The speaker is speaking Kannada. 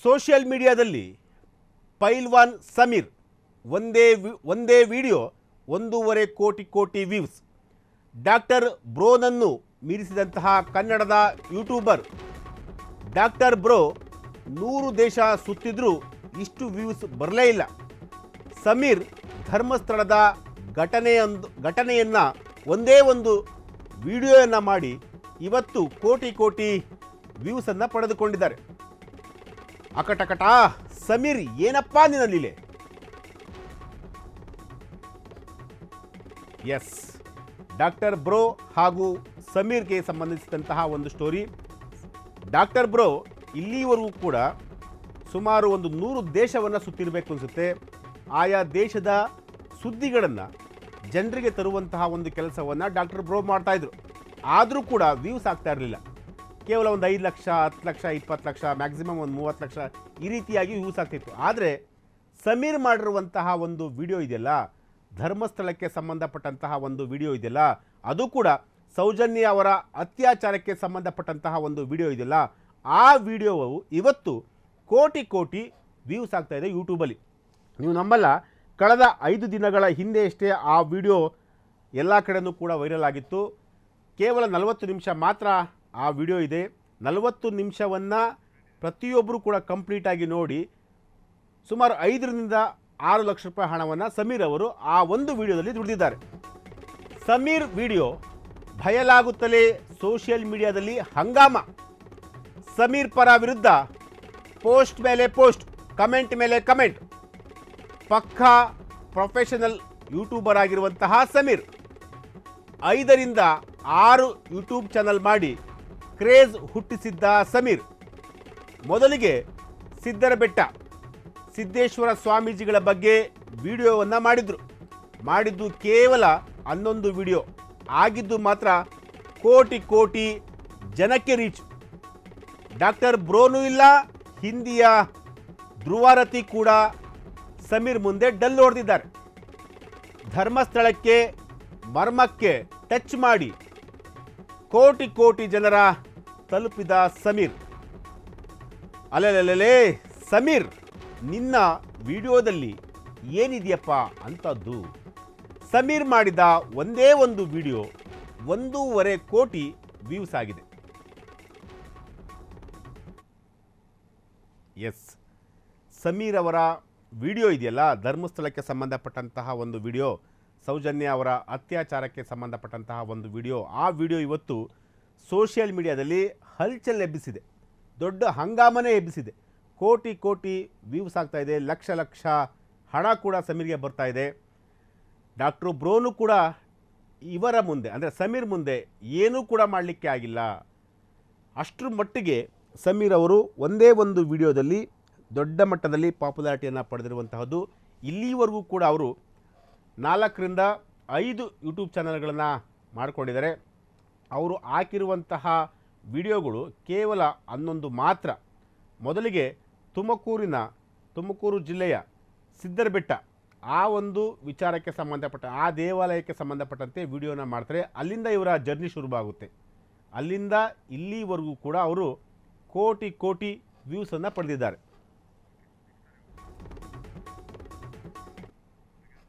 ಸೋಷಿಯಲ್ ಮೀಡಿಯಾದಲ್ಲಿ ಪೈಲ್ವಾನ್ ಸಮೀರ್ ಒಂದೇ ವಿಡಿಯೋ 1.5 ಕೋಟಿ ವ್ಯೂಸ್. ಡಾಕ್ಟರ್ ಬ್ರೋನನ್ನು ಮೀರಿಸಿದಂತಹ ಕನ್ನಡದ ಯೂಟ್ಯೂಬರ್ ಡಾಕ್ಟರ್ ಬ್ರೋ 100 ದೇಶ ಸುತ್ತಿದ್ರೂ ಇಷ್ಟು ವ್ಯೂಸ್ ಬರಲೇ ಇಲ್ಲ. ಸಮೀರ್ ಧರ್ಮಸ್ಥಳದ ಘಟನೆಯನ್ನು ಒಂದೇ ಒಂದು ವಿಡಿಯೋಯನ್ನು ಮಾಡಿ ಇವತ್ತು ಕೋಟಿ ವ್ಯೂಸನ್ನು ಪಡೆದುಕೊಂಡಿದ್ದಾರೆ. ಅಕಟಕಟ ಸಮೀರ್ ಏನಪ್ಪಾ ನಿನ್ನ ಲೀಲೆ. ಎಸ್, ಡಾಕ್ಟರ್ ಬ್ರೋ ಹಾಗೂ ಸಮೀರ್ಗೆ ಸಂಬಂಧಿಸಿದಂತಹ ಒಂದು ಸ್ಟೋರಿ. ಡಾಕ್ಟರ್ ಬ್ರೋ ಇಲ್ಲಿವರೆಗೂ ಕೂಡ ಸುಮಾರು 100 ದೇಶವನ್ನು ಸುತ್ತಿರಬೇಕು ಅನಿಸುತ್ತೆ. ಆಯಾ ದೇಶದ ಸುದ್ದಿಗಳನ್ನು ಜನರಿಗೆ ತರುವಂತಹ ಒಂದು ಕೆಲಸವನ್ನು ಡಾಕ್ಟರ್ ಬ್ರೋ ಮಾಡ್ತಾಯಿದ್ರು. ಆದರೂ ಕೂಡ ವ್ಯೂಸ್ ಆಗ್ತಾ ಇರಲಿಲ್ಲ. ಕೇವಲ ಒಂದು 5 ಲಕ್ಷ, 10 ಲಕ್ಷ, 20 ಲಕ್ಷ, ಮ್ಯಾಕ್ಸಿಮಮ್ ಒಂದು 30 ಲಕ್ಷ ಈ ರೀತಿಯಾಗಿ ವ್ಯೂಸ್ ಆಗ್ತಿತ್ತು. ಆದರೆ ಸಮೀರ್ ಮಾಡಿರುವಂತಹ ಒಂದು ವಿಡಿಯೋ ಇದೆಯಲ್ಲ, ಧರ್ಮಸ್ಥಳಕ್ಕೆ ಸಂಬಂಧಪಟ್ಟಂತಹ ಒಂದು ವಿಡಿಯೋ ಇದೆಯಲ್ಲ, ಅದು ಕೂಡ ಸೌಜನ್ಯ ಅವರ ಅತ್ಯಾಚಾರಕ್ಕೆ ಸಂಬಂಧಪಟ್ಟಂತಹ ಒಂದು ವಿಡಿಯೋ ಇದೆಯಲ್ಲ, ಆ ವಿಡಿಯೋವು ಇವತ್ತು ಕೋಟಿ ವ್ಯೂಸ್ ಆಗ್ತಾ ಇದೆ ಯೂಟ್ಯೂಬಲ್ಲಿ. ನೀವು ನಂಬಲ್ಲ, ಕಳೆದ 5 ದಿನಗಳ ಹಿಂದೆಯಷ್ಟೇ ಆ ವಿಡಿಯೋ ಎಲ್ಲ ಕಡೆಯೂ ಕೂಡ ವೈರಲ್ ಆಗಿತ್ತು. ಕೇವಲ 40 ನಿಮಿಷ ಮಾತ್ರ ಆ ವಿಡಿಯೋ ಇದೆ. 40 ನಿಮಿಷವನ್ನು ಪ್ರತಿಯೊಬ್ಬರು ಕೂಡ ಕಂಪ್ಲೀಟಾಗಿ ನೋಡಿ ಸುಮಾರು 5ರಿಂದ 6 ಲಕ್ಷ ರೂಪಾಯಿ ಹಣವನ್ನು ಸಮೀರ್ ಅವರು ಆ ಒಂದು ವಿಡಿಯೋದಲ್ಲಿ ದುಡಿದಿದ್ದಾರೆ. ಸಮೀರ್ ವಿಡಿಯೋ ಬಯಲಾಗುತ್ತಲೇ ಸೋಷಿಯಲ್ ಮೀಡಿಯಾದಲ್ಲಿ ಹಂಗಾಮ. ಸಮೀರ್ ಪರ ವಿರುದ್ಧ ಪೋಸ್ಟ್ ಮೇಲೆ ಪೋಸ್ಟ್, ಕಮೆಂಟ್ ಮೇಲೆ ಕಮೆಂಟ್. ಪಕ್ಕಾ ಪ್ರೊಫೆಷನಲ್ ಯೂಟ್ಯೂಬರ್ ಆಗಿರುವಂತಹ ಸಮೀರ್ 5ರಿಂದ 6 ಯೂಟ್ಯೂಬ್ ಚಾನಲ್ ಮಾಡಿ ಕ್ರೇಜ್ ಹುಟ್ಟಿಸಿದ್ದ ಸಮೀರ್ ಮೊದಲಿಗೆ ಸಿದ್ದರಬೆಟ್ಟ ಸಿದ್ದೇಶ್ವರ ಸ್ವಾಮೀಜಿಗಳ ಬಗ್ಗೆ ವಿಡಿಯೋವನ್ನು ಮಾಡಿದ್ದು ಕೇವಲ 11 ವಿಡಿಯೋ ಆಗಿದ್ದು ಮಾತ್ರ ಕೋಟಿ ಜನಕ್ಕೆ ರೀಚ್. ಡಾಕ್ಟರ್ ಬ್ರೋನೂ ಇಲ್ಲ, ಹಿಂದಿಯ ಧ್ರುವಾರತಿ ಕೂಡ ಸಮೀರ್ ಮುಂದೆ ಡಲ್ ಹೊಡೆದಿದ್ದಾರೆ. ಧರ್ಮಸ್ಥಳಕ್ಕೆ ಮರ್ಮಕ್ಕೆ ಟಚ್ ಮಾಡಿ ಕೋಟಿ ಜನರ ತಲುಪಿದ ಸಮೀರ್. ಅಲೆಲೆಲೆ ಸಮೀರ್, ನಿನ್ನ ವಿಡಿಯೋದಲ್ಲಿ ಏನಿದೆಯಪ್ಪ ಅಂಥದ್ದು? ಸಮೀರ್ ಮಾಡಿದ ಒಂದೇ ಒಂದು ವಿಡಿಯೋ 1.5 ಕೋಟಿ ವ್ಯೂಸ್ ಆಗಿದೆ. ಎಸ್, ಸಮೀರ್ ಅವರ ವಿಡಿಯೋ ಇದೆಯಲ್ಲ, ಧರ್ಮಸ್ಥಳಕ್ಕೆ ಸಂಬಂಧಪಟ್ಟಂತಹ ಒಂದು ವಿಡಿಯೋ, ಸೌಜನ್ಯ ಅವರ ಅತ್ಯಾಚಾರಕ್ಕೆ ಸಂಬಂಧಪಟ್ಟಂತಹ ಒಂದು ವಿಡಿಯೋ, ಆ ವಿಡಿಯೋ ಇವತ್ತು ಸೋಷಿಯಲ್ ಮೀಡಿಯಾದಲ್ಲಿ ಹಲ್ಚಲ್ ಎಬ್ಬಿಸಿದೆ, ದೊಡ್ಡ ಹಂಗಾಮನೇ ಎಬ್ಬಿಸಿದೆ. ಕೋಟಿ ವ್ಯೂಸ್ ಆಗ್ತಾ ಇದೆ, ಲಕ್ಷ ಹಣ ಕೂಡ ಸಮೀರ್ಗೆ ಬರ್ತಾ ಇದೆ. ಡಾಕ್ಟ್ರು ಬ್ರೋನು ಕೂಡ ಇವರ ಮುಂದೆ, ಅಂದರೆ ಸಮೀರ್ ಮುಂದೆ ಏನೂ ಕೂಡ ಮಾಡಲಿಕ್ಕೆ ಆಗಿಲ್ಲ. ಅಷ್ಟರ ಮಟ್ಟಿಗೆ ಸಮೀರ್ ಅವರು ಒಂದೇ ಒಂದು ವಿಡಿಯೋದಲ್ಲಿ ದೊಡ್ಡ ಮಟ್ಟದಲ್ಲಿ ಪಾಪ್ಯುಲಾರಿಟಿಯನ್ನು ಪಡೆದಿರುವಂತಹದ್ದು. ಇಲ್ಲಿವರೆಗೂ ಕೂಡ ಅವರು 4ರಿಂದ 5 ಯೂಟ್ಯೂಬ್ ಚಾನಲ್ಗಳನ್ನು ಮಾಡಿಕೊಂಡಿದ್ದಾರೆ. ಅವರು ಹಾಕಿರುವಂತಹ ವಿಡಿಯೋಗಳು ಕೇವಲ 11 ಮಾತ್ರ. ಮೊದಲಿಗೆ ತುಮಕೂರು ಜಿಲ್ಲೆಯ ಸಿದ್ದರಬೆಟ್ಟ ಆ ಒಂದು ವಿಚಾರಕ್ಕೆ ಸಂಬಂಧಪಟ್ಟ, ಆ ದೇವಾಲಯಕ್ಕೆ ಸಂಬಂಧಪಟ್ಟಂತೆ ವಿಡಿಯೋನ ಮಾಡ್ತಾರೆ. ಅಲ್ಲಿಂದ ಇವರ ಜರ್ನಿ ಶುರುವಾಗುತ್ತೆ. ಅಲ್ಲಿಂದ ಇಲ್ಲಿವರೆಗೂ ಕೂಡ ಅವರು ಕೋಟಿ ವ್ಯೂಸನ್ನು ಪಡೆದಿದ್ದಾರೆ.